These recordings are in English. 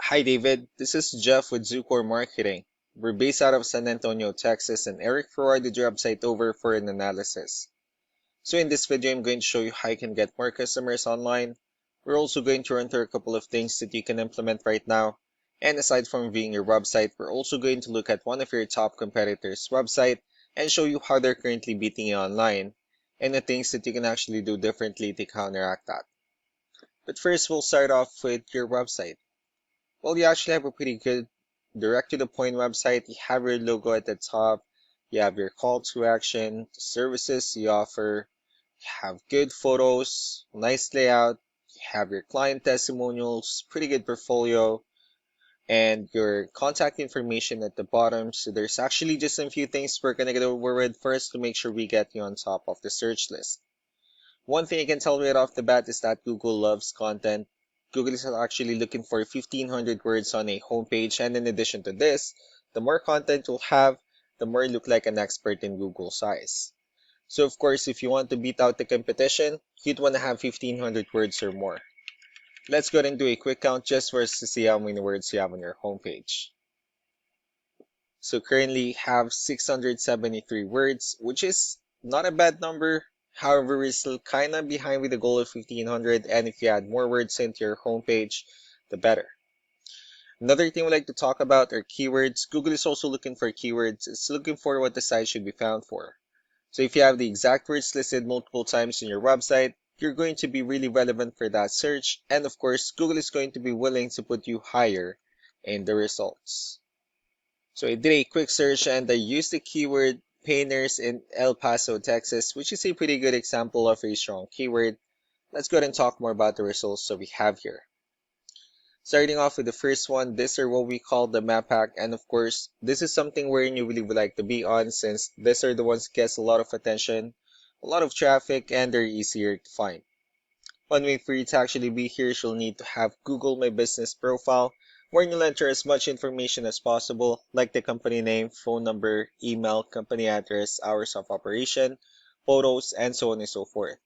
Hi David, this is Jeff with Zucor Marketing. We're based out of San Antonio, Texas, and Eric forwarded your website over for an analysis. So in this video, I'm going to show you how you can get more customers online. We're also going to run through a couple of things that you can implement right now. And aside from viewing your website, we're also going to look at one of your top competitors' website and show you how they're currently beating you online and the things that you can actually do differently to counteract that. But first, we'll start off with your website. Well, you actually have a pretty good direct to the point website. You have your logo at the top, you have your call to action, the services you offer, you have good photos, nice layout, you have your client testimonials, pretty good portfolio, and your contact information at the bottom. So there's actually just a few things we're gonna go over with first to make sure we get you on top of the search list. One thing I can tell right off the bat is that Google loves content. Google is actually looking for 1,500 words on a homepage, and in addition to this, the more content you'll have, the more you look like an expert in Google's eyes. So of course, if you want to beat out the competition, you'd want to have 1,500 words or more. Let's go ahead and do a quick count just for us to see how many words you have on your homepage. So currently you have 673 words, which is not a bad number. However, we're still kind of behind with the goal of 1,500, and if you add more words into your homepage, the better. Another thing we like to talk about are keywords. Google is also looking for keywords. It's looking for what the site should be found for. So if you have the exact words listed multiple times in your website, you're going to be really relevant for that search, and of course, Google is going to be willing to put you higher in the results. So I did a quick search and I used the keyword painters in El Paso, Texas, which is a pretty good example of a strong keyword. Let's go ahead and talk more about the results that we have here. Starting off with the first one, these are what we call the map pack, and of course, this is something where you really would like to be on since these are the ones that gets a lot of attention, a lot of traffic, and they're easier to find. One way for you to actually be here is you'll need to have Google My Business profile, where you'll enter as much information as possible, like the company name, phone number, email, company address, hours of operation, photos, and so on and so forth.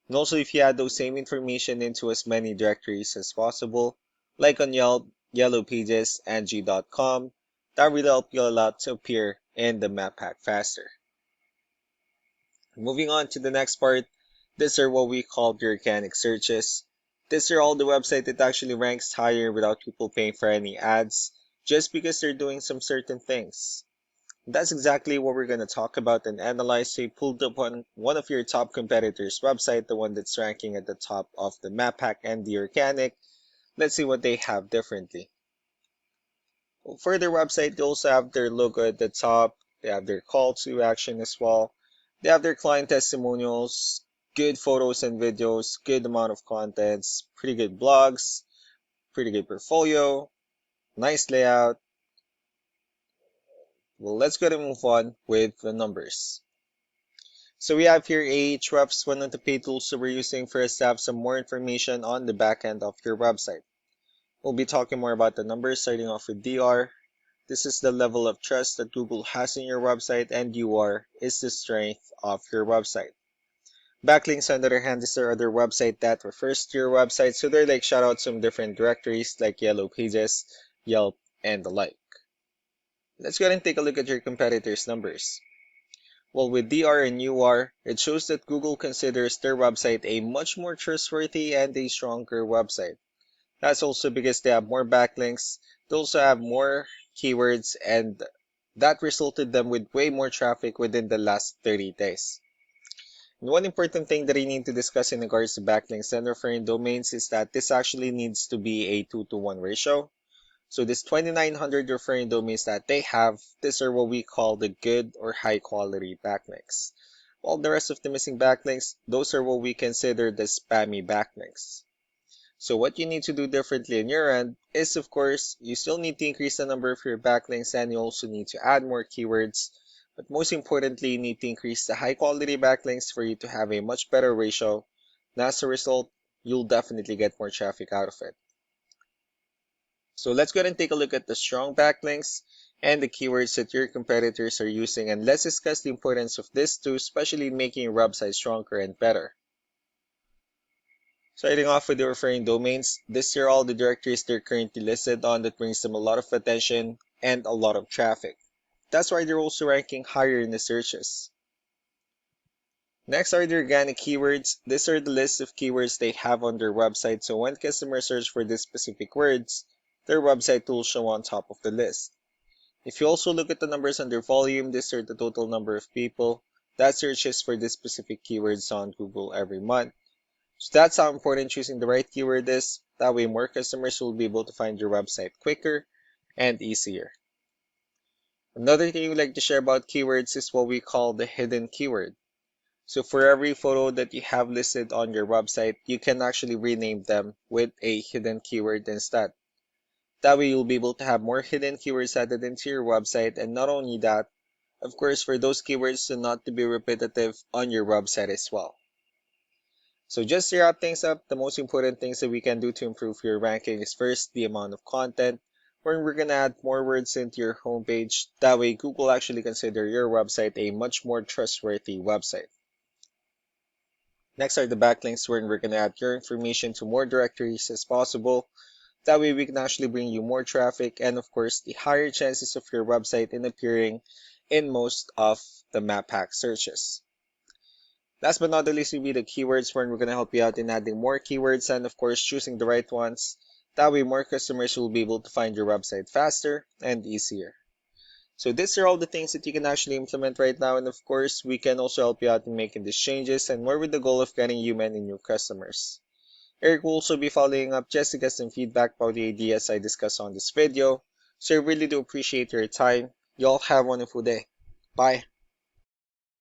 And also, if you add those same information into as many directories as possible, like on Yelp, Yellow Pages, Angie.com, that will help you a lot to appear in the map pack faster. Moving on to the next part, these are what we call the organic searches. These are all the website that actually ranks higher without people paying for any ads, just because they're doing some certain things. That's exactly what we're going to talk about and analyze. So you pulled up on one of your top competitors' website, the one that's ranking at the top of the map pack and the organic. Let's see what they have differently. Well, for their website, they also have their logo at the top. They have their call to action as well. They have their client testimonials, good photos and videos, good amount of contents, pretty good blogs, pretty good portfolio, nice layout. Well, let's go ahead and move on with the numbers. So we have here Ahrefs, one of the paid tools that we're using for us to have some more information on the back end of your website. We'll be talking more about the numbers, starting off with DR. This is the level of trust that Google has in your website, and UR is the strength of your website. Backlinks, on the other hand, is their other website that refers to your website, so they're like shoutouts from different directories like Yellow Pages, Yelp, and the like. Let's go ahead and take a look at your competitors' numbers. Well, with DR and UR, it shows that Google considers their website a much more trustworthy and a stronger website. That's also because they have more backlinks, they also have more keywords, and that resulted them with way more traffic within the last 30 days. And one important thing that I need to discuss in regards to backlinks and referring domains is that this actually needs to be a 2-to-1 ratio. So this 2,900 referring domains that they have, these are what we call the good or high quality backlinks. While the rest of the missing backlinks, those are what we consider the spammy backlinks. So what you need to do differently on your end is, of course, you still need to increase the number of your backlinks and you also need to add more keywords. But most importantly, you need to increase the high quality backlinks for you to have a much better ratio. And as a result, you'll definitely get more traffic out of it. So let's go ahead and take a look at the strong backlinks and the keywords that your competitors are using, and let's discuss the importance of this too, especially in making your website stronger and better. Starting off with the referring domains, these are all the directories they're currently listed on that brings them a lot of attention and a lot of traffic. That's why they're also ranking higher in the searches. Next are the organic keywords. These are the list of keywords they have on their website, so when customers search for these specific words, their website will show on top of the list. If you also look at the numbers under volume, these are the total number of people that searches for these specific keywords on Google every month. So that's how important choosing the right keyword is. That way more customers will be able to find your website quicker and easier. Another thing we like to share about keywords is what we call the hidden keyword. So for every photo that you have listed on your website, you can actually rename them with a hidden keyword instead. That way you'll be able to have more hidden keywords added into your website, and not only that, of course, for those keywords to not to be repetitive on your website as well. So just to wrap things up, the most important things that we can do to improve your ranking is first the amount of content, where we're gonna add more words into your homepage. That way Google actually consider your website a much more trustworthy website. Next are the backlinks, where we're gonna add your information to more directories as possible. That way we can actually bring you more traffic and of course the higher chances of your website in appearing in most of the map hack searches. Last but not the least will be the keywords, where we're going to help you out in adding more keywords and of course choosing the right ones. That way more customers will be able to find your website faster and easier. So these are all the things that you can actually implement right now, and of course we can also help you out in making these changes and more with the goal of getting you many new customers. Eric will also be following up just to get some feedback about the ideas I discussed on this video. So I really do appreciate your time. Y'all have a wonderful day. Bye.